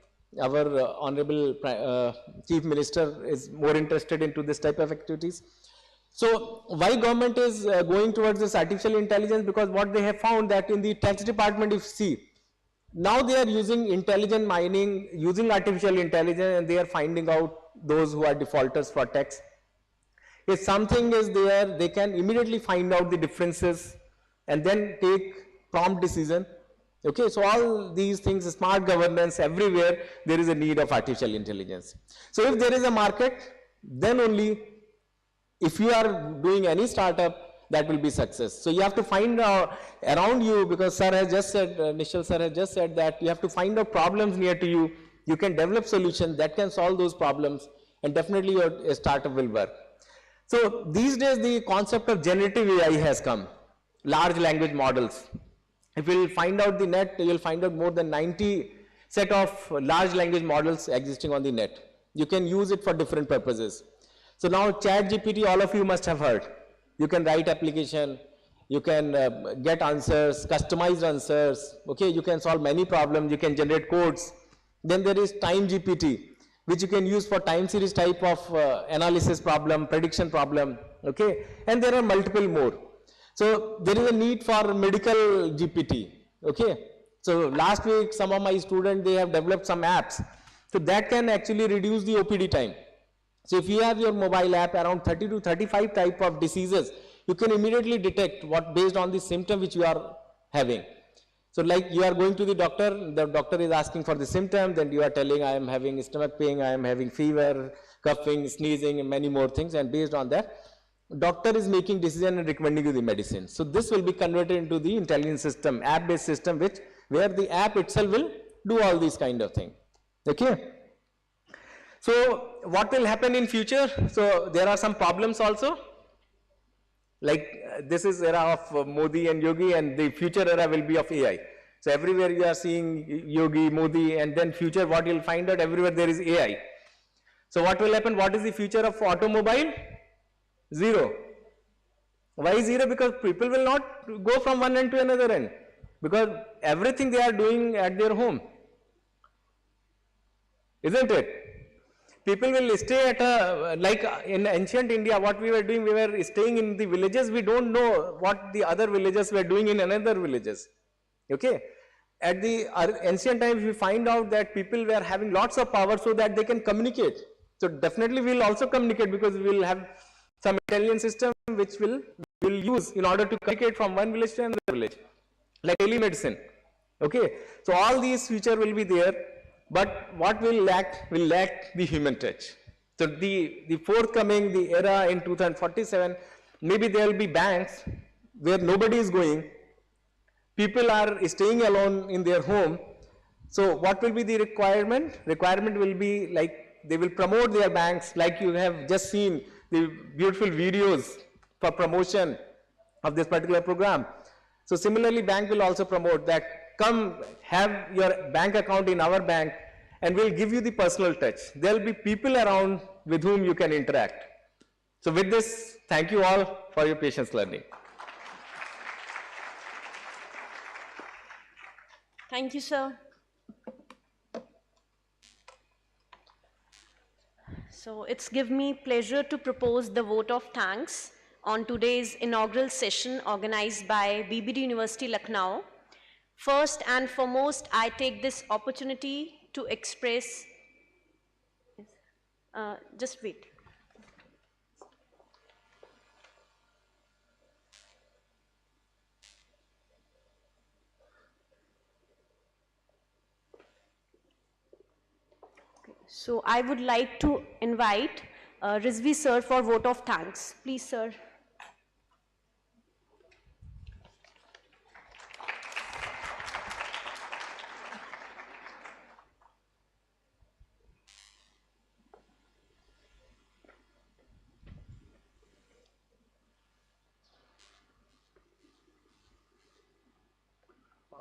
Our honorable Chief Minister is more interested into this type of activities. So why government is going towards this artificial intelligence? Because what they have found that in the tax department, if you see, now they are using intelligent mining, using artificial intelligence, and they are finding out those who are defaulters for tax. If something is there, they can immediately find out the differences and then take prompt decision. Okay, so all these things, smart governance, everywhere there is a need of artificial intelligence. So if there is a market, then only if you are doing any startup, that will be success. So you have to find out around you, because sir has just said, Nishal sir has just said that you have to find out problems near to you. You can develop solutions that can solve those problems, and definitely your startup will work. So these days the concept of generative AI has come, large language models. If you will find out the net, you will find out more than 90 set of large language models existing on the net. You can use it for different purposes. So now ChatGPT, all of you must have heard. You can write application, you can get answers, customized answers, okay, you can solve many problems, you can generate codes. Then there is Time GPT, which you can use for time series type of analysis problem, prediction problem, okay, and there are multiple more. So there is a need for medical GPT, okay. So last week some of my students, they have developed some apps, so that can actually reduce the OPD time. So if you have your mobile app, around 30 to 35 type of diseases, you can immediately detect what based on the symptom which you are having. So like you are going to the doctor is asking for the symptom, then you are telling I am having stomach pain, I am having fever, coughing, sneezing, and many more things, and based on that, doctor is making decision and recommending you the medicine. So this will be converted into the intelligence system, app-based system, where the app itself will do all these kind of things. Okay. So what will happen in future? So there are some problems also. Like this is era of Modi and Yogi, and the future era will be of AI. So everywhere you are seeing Yogi, Modi, and then future what you'll find out, everywhere there is AI. So what will happen? What is the future of automobile? Zero. Why zero? Because people will not go from one end to another end, because everything they are doing at their home. Isn't it? People will stay at a, like in ancient India, what we were doing, we were staying in the villages, we don't know what the other villages were doing in another villages. Okay. At the ancient times, we find out that people were having lots of power so that they can communicate. So definitely we will also communicate, because we will have some intelligence system which will use in order to communicate from one village to another village, like telemedicine. Okay. So all these features will be there. But what will lack the human touch. So the forthcoming, the era in 2047, maybe there will be banks where nobody is going, people are staying alone in their home. So what will be the requirement? Requirement will be like they will promote their banks, like you have just seen the beautiful videos for promotion of this particular program. So similarly, bank will also promote that come have your bank account in our bank and we'll give you the personal touch. There will be people around with whom you can interact. So with this, thank you all for your patience learning. Thank you, sir. So it's given me pleasure to propose the vote of thanks on today's inaugural session organized by BBD University, Lucknow. First and foremost, I take this opportunity to express, just wait. So I would like to invite Rizvi sir for vote of thanks. Please, sir.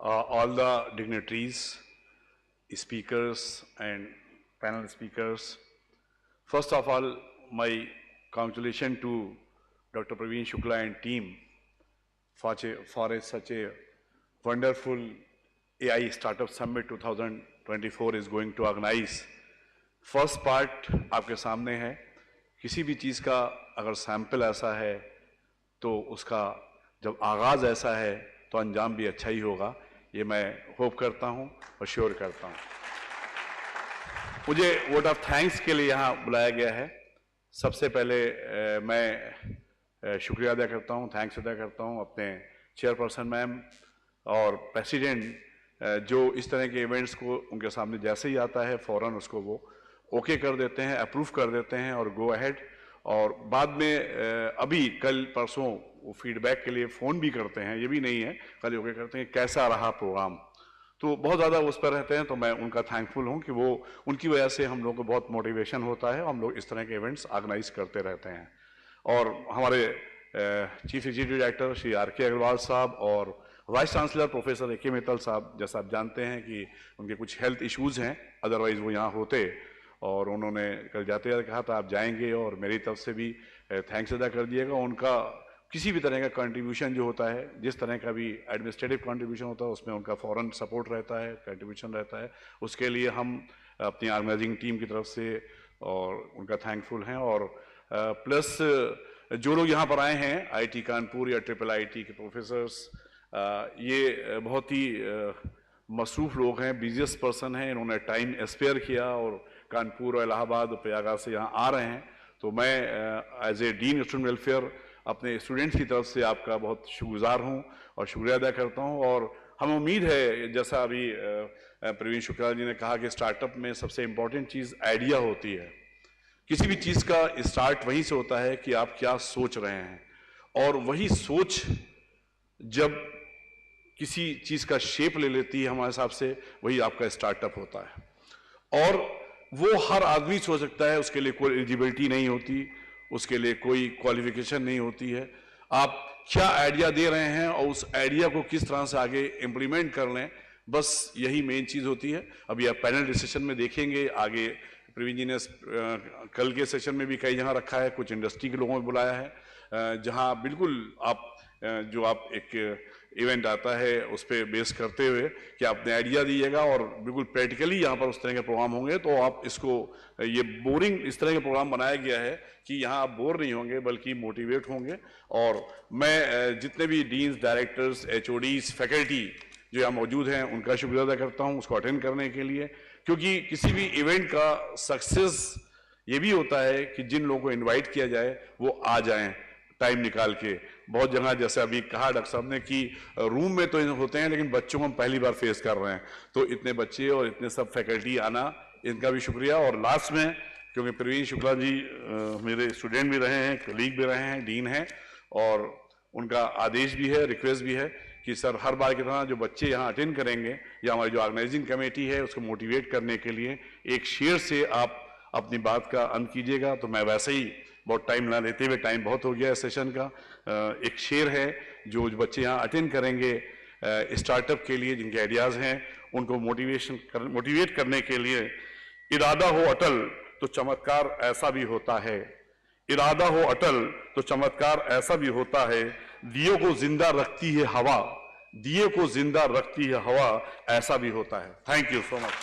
All the dignitaries, speakers and panel speakers. First of all, my congratulations to Dr. Praveen Shukla and team for such a wonderful AI Startup Summit 2024 is going to organize. First part आपके सामने है, किसी भी चीज़ का अगर sample ऐसा है तो उसका जब आगाज़ ऐसा है तो अंजाम भी अच्छा ही होगा, ये मैं होप करता हूँ और श्योर करता हूँ। मुझे वोट ऑफ थैंक्स के लिए यहाँ बुलाया गया है। सबसे पहले मैं शुक्रिया अदा करता हूँ, थैंक्स अदा करता हूँ अपने चेयरपर्सन मैम और प्रेसिडेंट जो इस तरह के इवेंट्स को उनके सामने जैसे ही आता है फ़ौरन उसको वो ओके कर देते हैं, अप्रूव कर देते हैं और गो अहेड। और बाद में अभी कल परसों वो फीडबैक के लिए फ़ोन भी करते हैं, ये भी नहीं है खाली ओके करते हैं कैसा रहा प्रोग्राम, तो बहुत ज़्यादा उस पर रहते हैं। तो मैं उनका थैंकफुल हूँ कि वो उनकी वजह से हम लोग को बहुत मोटिवेशन होता है, हम लोग इस तरह के इवेंट्स ऑर्गेनाइज करते रहते हैं। और हमारे chief executive director Shri R K. Agarwal साहब और vice chancellor professor A K. Mittal साहब, जैसा आप जानते हैं कि उनके कुछ हेल्थ इश्यूज़ हैं, अदरवाइज़ वो यहाँ होते, और उन्होंने कल जाते जाते कहा था आप जाएंगे और मेरी तरफ से भी थैंक्स अदा कर दिएगा। उनका किसी भी तरह का कंट्रीब्यूशन जो होता है, जिस तरह का भी एडमिनिस्ट्रेटिव कंट्रीब्यूशन होता है उसमें उनका फ़ौरन सपोर्ट रहता है, कंट्रीब्यूशन रहता है, उसके लिए हम अपनी ऑर्गेनाइजिंग टीम की तरफ से और उनका थैंकफुल हैं। और प्लस जो लोग यहाँ पर आए हैं आईटी कानपुर या ट्रिपल आईटी के प्रोफेसर्स, ये बहुत ही मसरूफ़ लोग हैं, बिजिएस्ट पर्सन हैं, इन्होंने टाइम स्पेयर किया और कानपुर और इलाहाबाद और प्रयागराज से यहाँ आ रहे हैं। तो मैं as a dean student welfare अपने स्टूडेंट्स की तरफ से आपका बहुत शुक्रगुजार हूँ और शुक्रिया अदा करता हूँ। और हमें उम्मीद है, जैसा अभी प्रवीण शुक्ला जी ने कहा कि स्टार्टअप में सबसे इम्पोर्टेंट चीज़ आइडिया होती है। किसी भी चीज़ का स्टार्ट वहीं से होता है कि आप क्या सोच रहे हैं, और वही सोच जब किसी चीज़ का शेप ले लेती है हमारे हिसाब से, वही आपका स्टार्टअप होता है। और वो हर आदमी सोच सकता है, उसके लिए कोई एलिजिबिलिटी नहीं होती, उसके लिए कोई क्वालिफिकेशन नहीं होती है। आप क्या आइडिया दे रहे हैं और उस आइडिया को किस तरह से आगे इम्प्लीमेंट कर लें, बस यही मेन चीज़ होती है। अभी आप पैनल डिस्कशन में देखेंगे, आगे प्रवीण जी ने कल के सेशन में भी कई जगह रखा है, कुछ इंडस्ट्री के लोगों को बुलाया है, जहां बिल्कुल आप जो आप एक इवेंट आता है उस पर बेस करते हुए कि आपने आइडिया दीजिएगा और बिल्कुल प्रैक्टिकली यहाँ पर उस तरह के प्रोग्राम होंगे। तो आप इसको, ये बोरिंग इस तरह के प्रोग्राम बनाया गया है कि यहाँ आप बोर नहीं होंगे बल्कि मोटिवेट होंगे। और मैं जितने भी डीन्स, डायरेक्टर्स, एचओडीज, फैकल्टी जो यहाँ मौजूद हैं उनका शुक्रिया अदा करता हूँ उसको अटेंड करने के लिए, क्योंकि किसी भी इवेंट का सक्सेस ये भी होता है कि जिन लोगों को इन्वाइट किया जाए वो आ जाएं टाइम निकाल के। बहुत जगह जैसे अभी कहा डॉक्टर साहब ने कि रूम में तो होते हैं लेकिन बच्चों को हम पहली बार फेस कर रहे हैं, तो इतने बच्चे और इतने सब फैकल्टी आना, इनका भी शुक्रिया। और लास्ट में, क्योंकि प्रवीण शुक्ला जी मेरे स्टूडेंट भी रहे हैं, कलीग भी रहे हैं, डीन हैं, और उनका आदेश भी है, रिक्वेस्ट भी है कि सर हर बार की तरह जो बच्चे यहाँ अटेंड करेंगे या हमारी जो ऑर्गेनाइजिंग कमेटी है उसको मोटिवेट करने के लिए एक शेर से आप अपनी बात का अंत कीजिएगा। तो मैं वैसे ही बहुत टाइम ना लेते हुए, टाइम बहुत हो गया सेशन का, एक शेर है जो बच्चे यहाँ अटेंड करेंगे स्टार्टअप के लिए, जिनके आइडियाज़ हैं उनको मोटिवेट करने के लिए। इरादा हो अटल तो चमत्कार ऐसा भी होता है, इरादा हो अटल तो चमत्कार ऐसा भी होता है, दिए को जिंदा रखती है हवा, दिए को जिंदा रखती है हवा, ऐसा भी होता है। Thank you so much.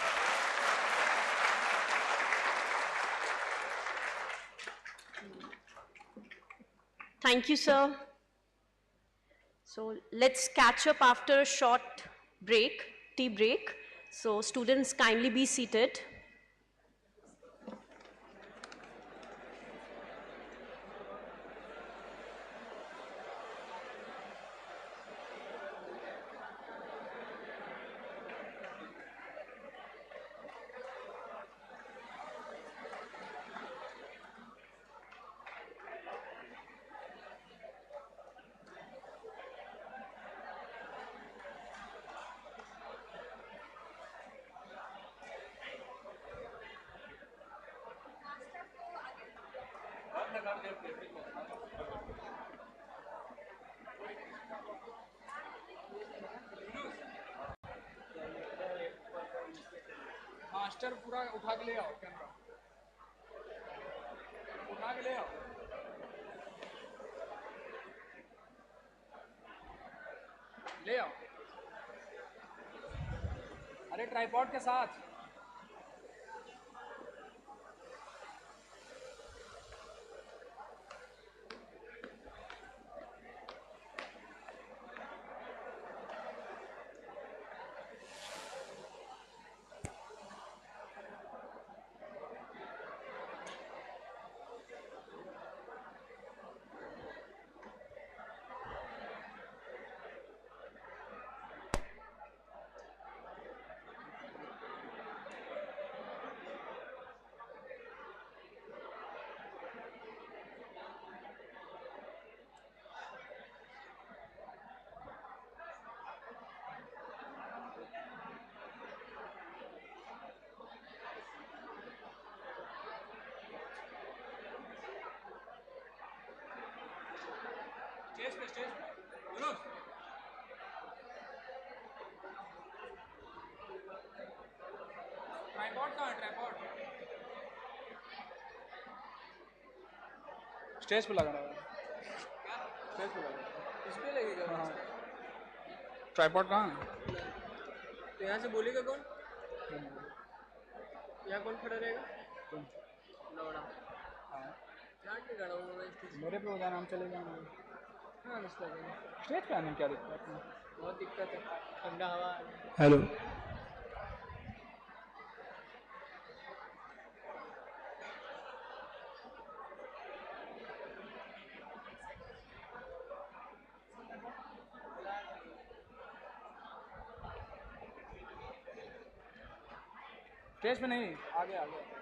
Thank you, sir. So let's catch up after a short break, tea break. So students, kindly be seated. Master पूरा उठा के ले आओ, कैमरा उठा के ले आओ। ले आओ, अरे ट्राइपॉड के साथ। स्टेज पे यूनुस, ट्राइपॉड कहाँ है? ट्राइपॉड स्टेज पे लगाना है, स्टेज पे लगाना इस पे लगेगा। हाँ, ट्राइपॉड कहाँ है? तो यहाँ से बोलेगा कौन? यहाँ कौन खड़ा रहेगा? लौड़ा। हाँ, खड़ा हूँ मेरे पे हो जाना, हम चले जाएंगे। हाँ, स्टेज पे आने में क्या दिक्कत है? बहुत दिक्कत है, ठंडा हवा। हेलो, स्टेज पे नहीं, आगे आगे।